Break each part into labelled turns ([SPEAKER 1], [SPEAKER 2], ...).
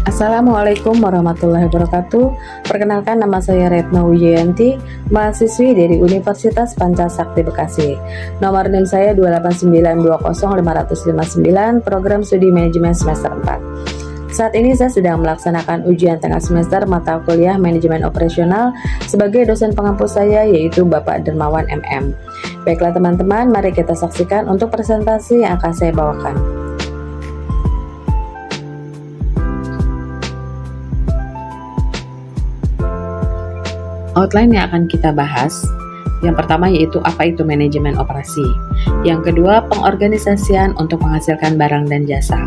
[SPEAKER 1] Assalamualaikum warahmatullahi wabarakatuh. Perkenalkan, nama saya Retno Wijayanti, mahasiswi dari Universitas Pancasakti Bekasi. Nomor NIM saya 289205559, program studi manajemen semester 4. Saat ini saya sedang melaksanakan ujian tengah semester mata kuliah manajemen operasional sebagai dosen pengampu saya, yaitu Bapak Dermawan MM. Baiklah teman-teman, mari kita saksikan untuk presentasi yang akan saya bawakan. Outline yang akan kita bahas, yang pertama yaitu apa itu manajemen operasi. Yang kedua, pengorganisasian untuk menghasilkan barang dan jasa.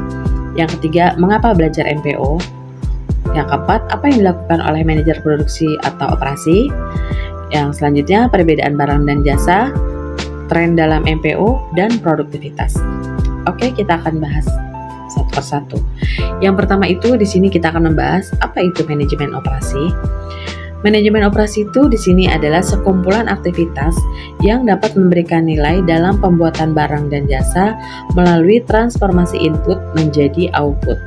[SPEAKER 1] Yang ketiga, mengapa belajar MPO. Yang keempat, apa yang dilakukan oleh manajer produksi atau operasi. Yang selanjutnya, perbedaan barang dan jasa, tren dalam MPO, dan produktivitas. Oke, kita akan bahas satu persatu. Yang pertama itu, di sini kita akan membahas apa itu manajemen operasi. Manajemen operasi itu di sini adalah sekumpulan aktivitas yang dapat memberikan nilai dalam pembuatan barang dan jasa melalui transformasi input menjadi output.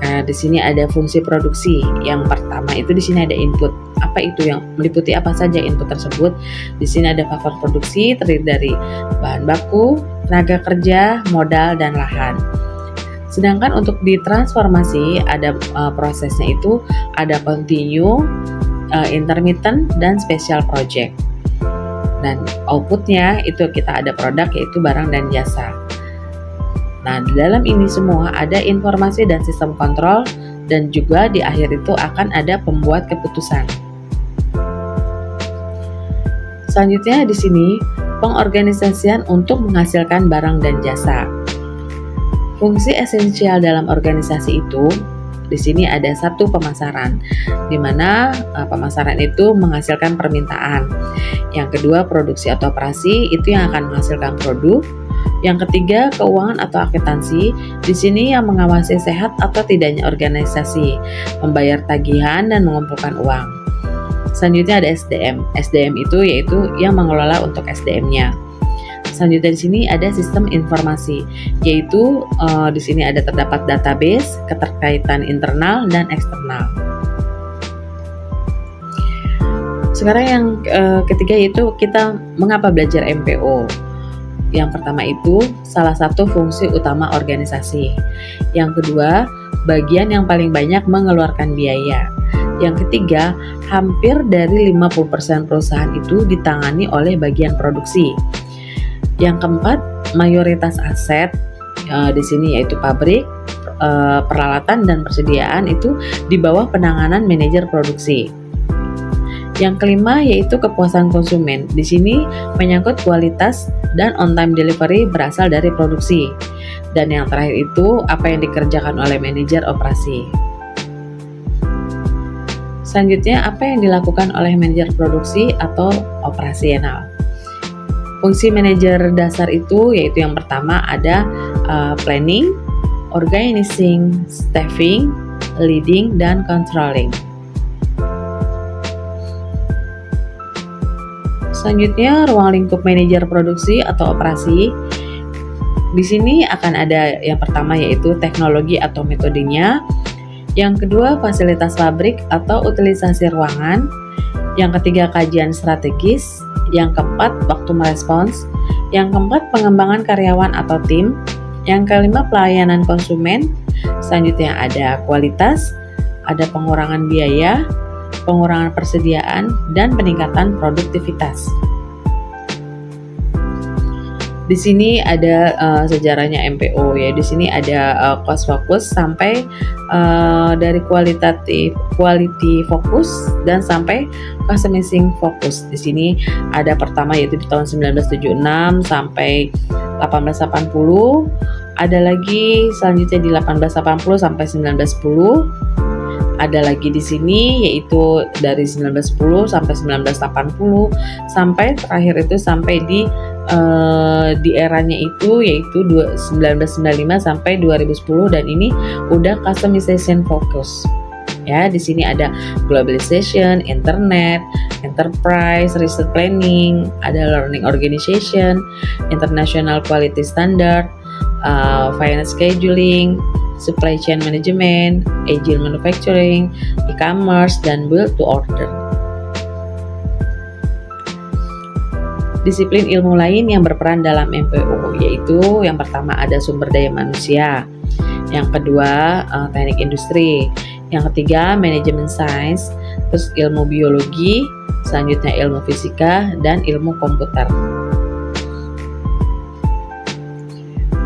[SPEAKER 1] Nah, di sini ada fungsi produksi. Yang pertama itu di sini ada input. Apa itu yang meliputi apa saja input tersebut? Di sini ada faktor produksi terdiri dari bahan baku, tenaga kerja, modal, dan lahan. Sedangkan untuk ditransformasi ada prosesnya itu ada continue, intermittent, dan special project. Dan outputnya itu kita ada produk yaitu barang dan jasa. Nah, di dalam ini semua ada informasi dan sistem kontrol, dan juga di akhir itu akan ada pembuat keputusan. Selanjutnya di sini pengorganisasian untuk menghasilkan barang dan jasa. Fungsi esensial dalam organisasi itu di sini ada satu, pemasaran, di mana pemasaran itu menghasilkan permintaan. Yang kedua, produksi atau operasi itu yang akan menghasilkan produk. Yang ketiga, keuangan atau akuntansi, di sini yang mengawasi sehat atau tidaknya organisasi, membayar tagihan dan mengumpulkan uang. Selanjutnya ada SDM. SDM itu yaitu yang mengelola untuk SDM-nya. Selanjutnya di sini ada sistem informasi, yaitu di sini ada terdapat database, keterkaitan internal dan eksternal. Sekarang yang ketiga yaitu kita mengapa belajar MPO. Yang pertama itu salah satu fungsi utama organisasi. Yang kedua, bagian yang paling banyak mengeluarkan biaya. Yang ketiga, hampir dari 50% perusahaan itu ditangani oleh bagian produksi. Yang keempat, mayoritas aset di sini yaitu pabrik, peralatan dan persediaan itu di bawah penanganan manajer produksi. Yang kelima yaitu kepuasan konsumen. Di sini menyangkut kualitas dan on time delivery berasal dari produksi. Dan yang terakhir itu apa yang dikerjakan oleh manajer operasi. Selanjutnya, apa yang dilakukan oleh manajer produksi atau operasional. Fungsi manajer dasar itu yaitu yang pertama ada planning, organizing, staffing, leading, dan controlling. Selanjutnya, ruang lingkup manajer produksi atau operasi. Di sini akan ada yang pertama yaitu teknologi atau metodenya. Yang kedua, fasilitas pabrik atau utilisasi ruangan. Yang ketiga, kajian strategis. Yang keempat, waktu merespons. Yang keempat, pengembangan karyawan atau tim. Yang kelima, pelayanan konsumen. Selanjutnya ada kualitas, ada pengurangan biaya, pengurangan persediaan, dan peningkatan produktivitas. Di sini ada sejarahnya MPO ya. Di sini ada cost focus sampai dari quality focus dan sampai customizing focus. Di sini ada pertama yaitu di tahun 1976 sampai 1880. Ada lagi selanjutnya di 1880 sampai 1910. Ada lagi di sini yaitu dari 1910 sampai 1980 sampai terakhir itu sampai di eranya itu yaitu 1995 sampai 2010, dan ini udah customization focus. Ya, di sini ada globalization, internet, enterprise, research planning, ada learning organization, international quality standard, finance scheduling, supply chain management, agile manufacturing, e-commerce, dan build to order. Disiplin ilmu lain yang berperan dalam MPO yaitu yang pertama ada sumber daya manusia, yang kedua teknik industri, yang ketiga manajemen sains, terus ilmu biologi, selanjutnya ilmu fisika, dan ilmu komputer.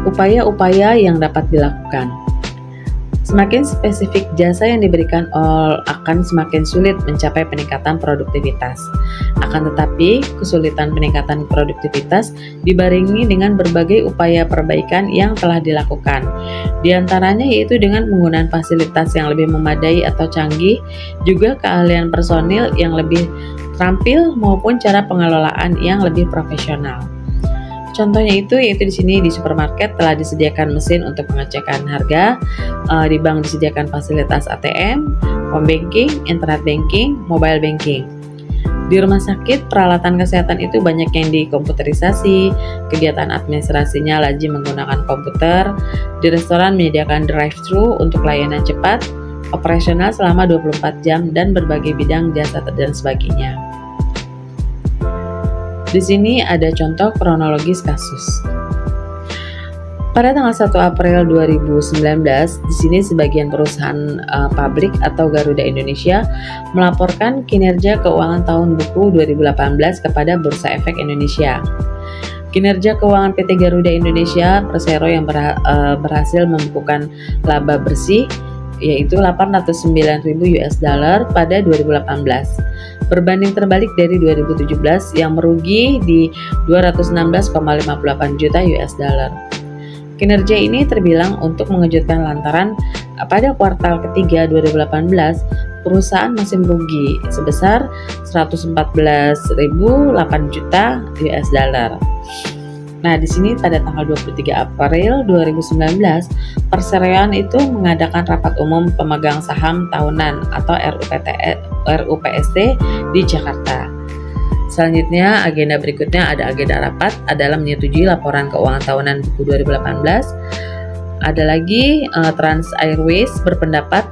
[SPEAKER 1] Upaya-upaya yang dapat dilakukan. Semakin spesifik jasa yang diberikan akan semakin sulit mencapai peningkatan produktivitas. Akan tetapi, kesulitan peningkatan produktivitas dibarengi dengan berbagai upaya perbaikan yang telah dilakukan. Di antaranya yaitu dengan penggunaan fasilitas yang lebih memadai atau canggih, juga keahlian personil yang lebih terampil maupun cara pengelolaan yang lebih profesional. Contohnya itu yaitu di sini di supermarket telah disediakan mesin untuk pengecekan harga, di bank disediakan fasilitas ATM, home banking, internet banking, mobile banking. Di rumah sakit peralatan kesehatan itu banyak yang dikomputerisasi, kegiatan administrasinya lazim menggunakan komputer. Di restoran menyediakan drive-thru untuk layanan cepat, operasional selama 24 jam dan berbagai bidang jasa dan sebagainya. Di sini ada contoh kronologis kasus. Pada tanggal 1 April 2019, di sini sebagian perusahaan publik atau Garuda Indonesia melaporkan kinerja keuangan tahun buku 2018 kepada Bursa Efek Indonesia. Kinerja keuangan PT Garuda Indonesia Persero yang berhasil membukukan laba bersih yaitu $809.000 pada 2018. Berbanding terbalik dari 2017 yang merugi di $216,58 juta. Kinerja ini terbilang untuk mengejutkan lantaran pada kuartal ketiga 2018 perusahaan masih merugi sebesar $114.008 juta. Nah, di sini pada tanggal 23 April 2019, Perseroan itu mengadakan rapat umum pemegang saham tahunan atau RUPST di Jakarta. Selanjutnya, agenda berikutnya ada agenda rapat adalah menyetujui laporan keuangan tahunan buku 2018. Ada lagi Trans Airways berpendapat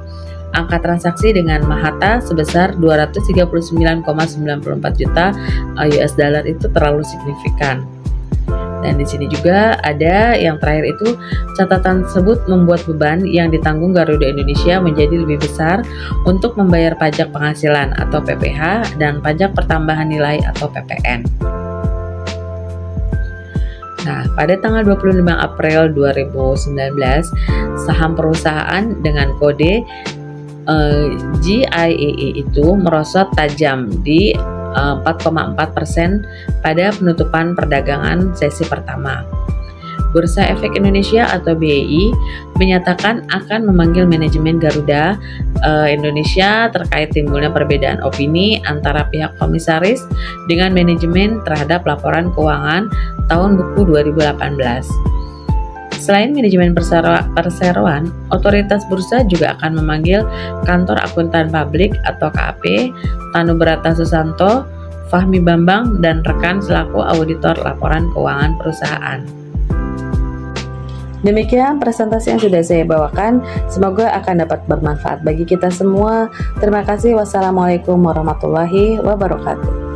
[SPEAKER 1] angka transaksi dengan Mahata sebesar $239,94 juta itu terlalu signifikan. Dan di sini juga ada yang terakhir itu catatan tersebut membuat beban yang ditanggung Garuda Indonesia menjadi lebih besar untuk membayar pajak penghasilan atau PPH dan pajak pertambahan nilai atau PPN. Nah, pada tanggal 25 April 2019, saham perusahaan dengan kode GIEE itu merosot tajam di 4,4% pada penutupan perdagangan sesi pertama. Bursa Efek Indonesia atau BEI menyatakan akan memanggil manajemen Garuda Indonesia terkait timbulnya perbedaan opini antara pihak komisaris dengan manajemen terhadap laporan keuangan tahun buku 2018. Selain manajemen perseroan, otoritas bursa juga akan memanggil kantor akuntan publik atau KAP, Tanubrata Susanto, Fahmi Bambang, dan rekan selaku auditor laporan keuangan perusahaan. Demikian presentasi yang sudah saya bawakan, semoga akan dapat bermanfaat bagi kita semua. Terima kasih. Wassalamualaikum warahmatullahi wabarakatuh.